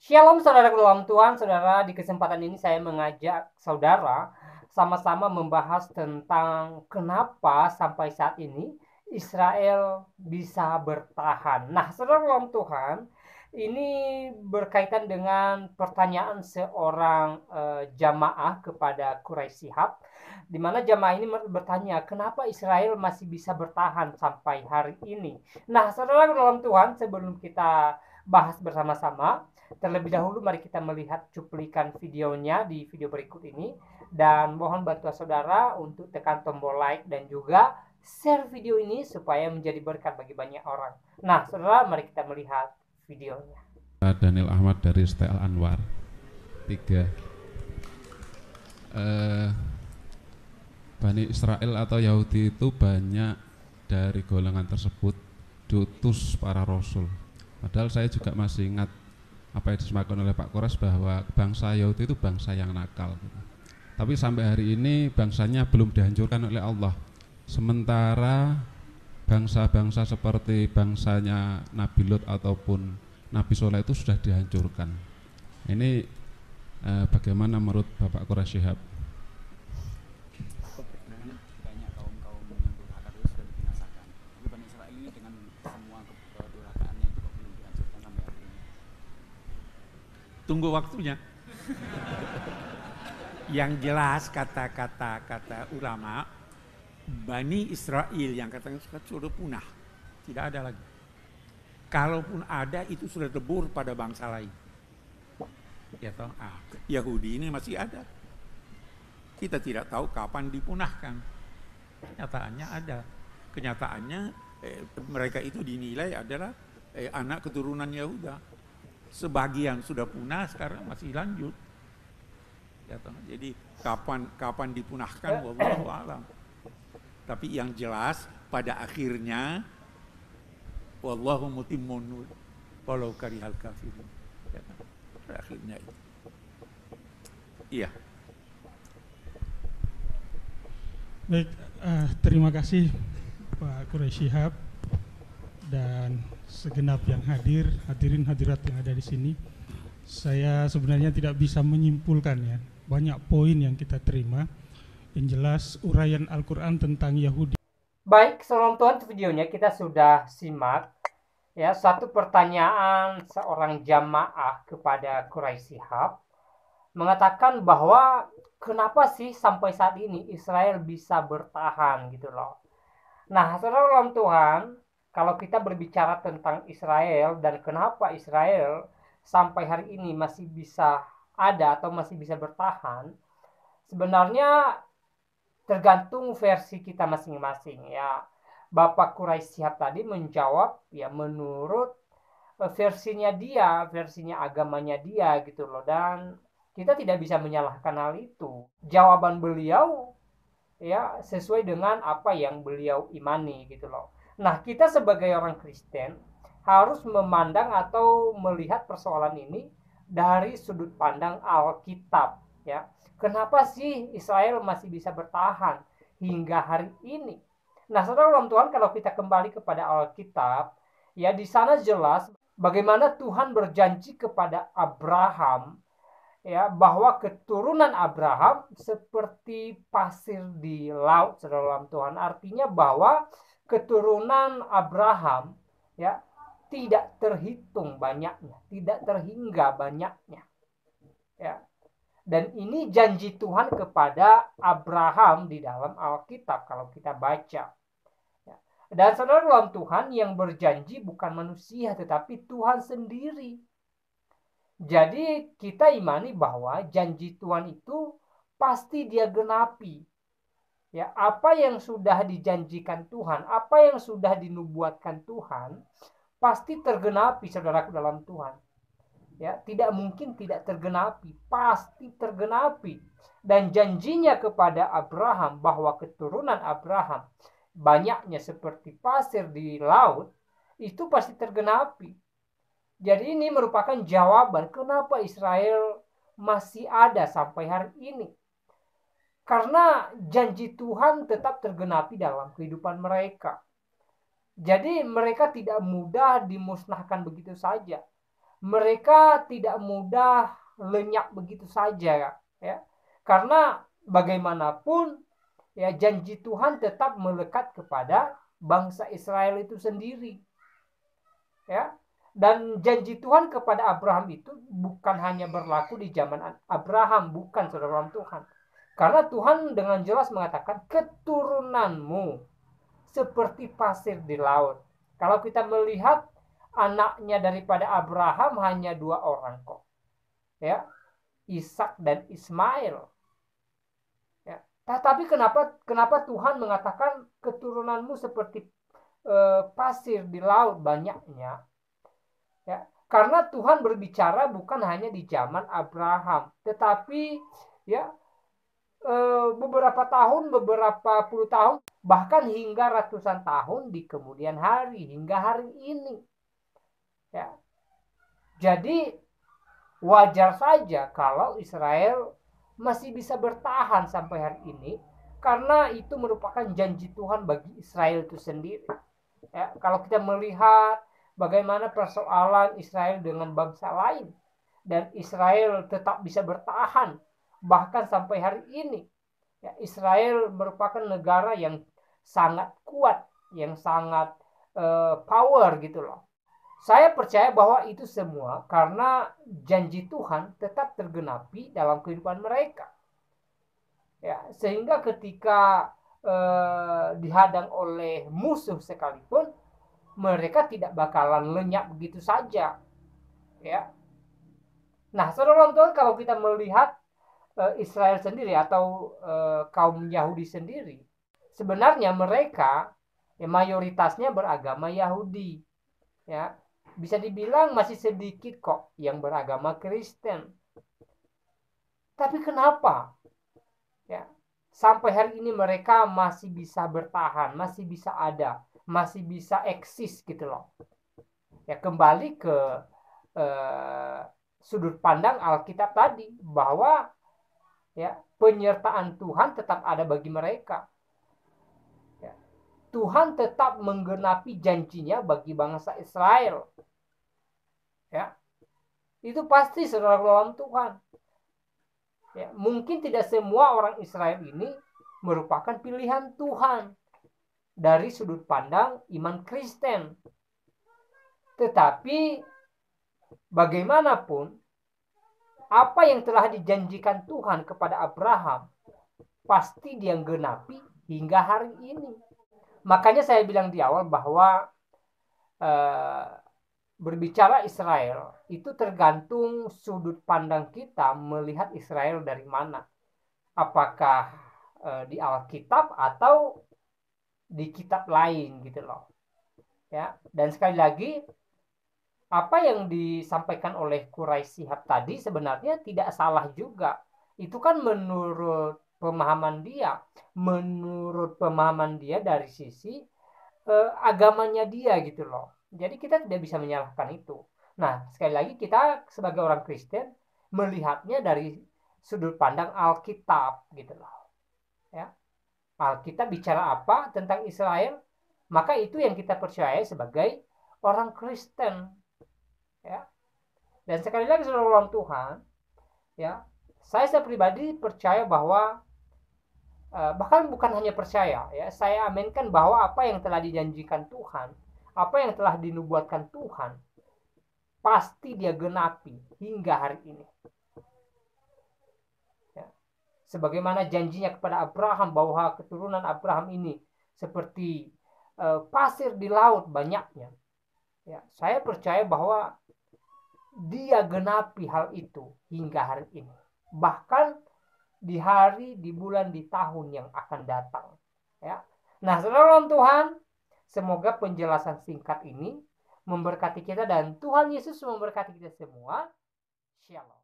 Shalom saudara dalam Tuhan, saudara. Di kesempatan ini saya mengajak saudara sama-sama membahas tentang kenapa sampai saat ini Israel bisa bertahan. Nah, saudara dalam Tuhan, ini berkaitan dengan pertanyaan seorang jamaah kepada Quraisy Shihab, di mana jamaah ini bertanya, kenapa Israel masih bisa bertahan sampai hari ini? Nah, saudara dalam Tuhan, sebelum kita bahas bersama-sama, terlebih dahulu mari kita melihat cuplikan videonya di video berikut ini, dan mohon bantuan saudara untuk tekan tombol like dan juga share video ini supaya menjadi berkat bagi banyak orang. Nah, saudara, mari kita melihat videonya. Daniel Ahmad dari Style Anwar. 3. Bani Israel atau Yahudi itu banyak dari golongan tersebut diutus para rasul. Padahal saya juga masih ingat apa yang disampaikan oleh Pak Kores bahwa bangsa Yahudi itu bangsa yang nakal. Tapi sampai hari ini bangsanya belum dihancurkan oleh Allah. Sementara bangsa-bangsa seperti bangsanya Nabi Lot ataupun Nabi Soleh itu sudah dihancurkan. Ini bagaimana menurut Bapak Quraish Shihab? Banyak kaum-kaum yang durhaka itu sudah dibinasakan. Tapi Bani Israel ini dengan semua kedurhakaannya juga belum dihancurkan sampai hari ini. Tunggu waktunya. Yang jelas kata ulama, Bani Israel yang katanya sudah punah, tidak ada lagi. Kalaupun ada itu sudah lebur pada bangsa lain. Ya toh, Yahudi ini masih ada. Kita tidak tahu kapan dipunahkan. Kenyataannya ada. Kenyataannya mereka itu dinilai adalah anak keturunan Yahuda. Sebagian sudah punah, sekarang masih lanjut. Ya toh, jadi kapan dipunahkan wallahu a'lam. Tapi yang jelas pada akhirnya wallahu mutimmun nur walau karihal kafirun. Ya, pada akhirnya itu. Iya. Baik, terima kasih Pak Quraish Shihab dan segenap yang hadirin hadirat yang ada di sini. Saya sebenarnya tidak bisa menyimpulkan ya, banyak poin yang kita terima. Yang jelas uraian Al-Quran tentang Yahudi. Baik, salam Tuhan, videonya kita sudah simak. Ya, satu pertanyaan seorang jamaah kepada Quraisy Shihab mengatakan bahwa kenapa sih sampai saat ini Israel bisa bertahan gitu loh. Nah, saudara dalam Tuhan, kalau kita berbicara tentang Israel dan kenapa Israel sampai hari ini masih bisa ada atau masih bisa bertahan, sebenarnya tergantung versi kita masing-masing ya. Bapak Quraish Shihab tadi menjawab ya menurut versinya dia, versinya agamanya dia gitu loh, dan kita tidak bisa menyalahkan hal itu. Jawaban beliau ya sesuai dengan apa yang beliau imani gitu loh. Nah, kita sebagai orang Kristen harus memandang atau melihat persoalan ini dari sudut pandang Alkitab ya. Kenapa sih Israel masih bisa bertahan hingga hari ini? Nah, saudara dalam Tuhan, kalau kita kembali kepada Alkitab, ya di sana jelas bagaimana Tuhan berjanji kepada Abraham ya bahwa keturunan Abraham seperti pasir di laut, saudara dalam Tuhan. Artinya bahwa keturunan Abraham ya tidak terhitung banyaknya, tidak terhingga banyaknya. Ya. Dan ini janji Tuhan kepada Abraham di dalam Alkitab kalau kita baca. Ya. Dan saudara dalam Tuhan, yang berjanji bukan manusia tetapi Tuhan sendiri. Jadi kita imani bahwa janji Tuhan itu pasti dia genapi. Ya, apa yang sudah dijanjikan Tuhan, apa yang sudah dinubuatkan Tuhan, pasti tergenapi, saudaraku dalam Tuhan. Ya, tidak mungkin tidak tergenapi, pasti tergenapi. Dan janjinya kepada Abraham bahwa keturunan Abraham banyaknya seperti pasir di laut, itu pasti tergenapi. Jadi ini merupakan jawaban kenapa Israel masih ada sampai hari ini. Karena janji Tuhan tetap tergenapi dalam kehidupan mereka. Jadi mereka tidak mudah dimusnahkan begitu saja. mereka tidak mudah lenyap begitu saja, ya. Karena bagaimanapun ya janji Tuhan tetap melekat kepada bangsa Israel itu sendiri, ya. Dan janji Tuhan kepada Abraham itu bukan hanya berlaku di zaman Abraham, bukan, saudara Tuhan. Karena Tuhan dengan jelas mengatakan keturunanmu seperti pasir di laut. Kalau kita melihat anaknya daripada Abraham hanya 2 orang kok, ya, Ishak dan Ismail. Ya. Tapi kenapa Tuhan mengatakan keturunanmu seperti pasir di laut banyaknya? Ya, karena Tuhan berbicara bukan hanya di zaman Abraham, tetapi ya beberapa puluh tahun, bahkan hingga ratusan tahun di kemudian hari, hingga hari ini. Ya. Jadi wajar saja kalau Israel masih bisa bertahan sampai hari ini, karena itu merupakan janji Tuhan bagi Israel itu sendiri. Ya, kalau kita melihat bagaimana persoalan Israel dengan bangsa lain, dan Israel tetap bisa bertahan bahkan sampai hari ini, ya, Israel merupakan negara yang sangat kuat, yang sangat power gitu loh. Saya percaya bahwa itu semua karena janji Tuhan tetap tergenapi dalam kehidupan mereka, ya, sehingga ketika dihadang oleh musuh sekalipun, mereka tidak bakalan lenyap begitu saja, ya. Nah, saudara Tuhan, kalau kita melihat Israel sendiri atau kaum Yahudi sendiri, sebenarnya mereka ya, mayoritasnya beragama Yahudi, ya. Bisa dibilang masih sedikit kok yang beragama Kristen. Tapi kenapa ya sampai hari ini mereka masih bisa bertahan, masih bisa ada, masih bisa eksis gitu loh. Ya, kembali ke sudut pandang Alkitab tadi, bahwa ya penyertaan Tuhan tetap ada bagi mereka. Ya, Tuhan tetap menggenapi janjinya bagi bangsa Israel. Ya, itu pasti, saudara dalam Tuhan. Ya, mungkin tidak semua orang Israel ini merupakan pilihan Tuhan dari sudut pandang iman Kristen. Tetapi bagaimanapun, apa yang telah dijanjikan Tuhan kepada Abraham pasti dia genapi hingga hari ini. Makanya saya bilang di awal bahwa berbicara Israel itu tergantung sudut pandang kita melihat Israel dari mana. Apakah di Alkitab atau di kitab lain gitu loh. Ya, dan sekali lagi apa yang disampaikan oleh Quraisy Shihab tadi sebenarnya tidak salah juga. Itu kan menurut pemahaman dia, dari sisi agamanya dia gitu loh. Jadi kita tidak bisa menyalahkan itu. Nah, sekali lagi kita sebagai orang Kristen melihatnya dari sudut pandang Alkitab gitu loh. Ya. Alkitab bicara apa tentang Israel, maka itu yang kita percaya sebagai orang Kristen. Ya. Dan sekali lagi, saudara orang Tuhan, ya, saya pribadi percaya bahwa bahkan bukan hanya percaya, ya, saya aminkan bahwa apa yang telah dijanjikan Tuhan, apa yang telah dinubuatkan Tuhan, pasti dia genapi hingga hari ini. Ya. Sebagaimana janjinya kepada Abraham bahwa keturunan Abraham ini seperti pasir di laut banyaknya. Ya, saya percaya bahwa dia genapi hal itu hingga hari ini. Bahkan di hari, di bulan, di tahun yang akan datang. Ya. Nah, saudara Tuhan, semoga penjelasan singkat ini memberkati kita dan Tuhan Yesus memberkati kita semua. Shalom.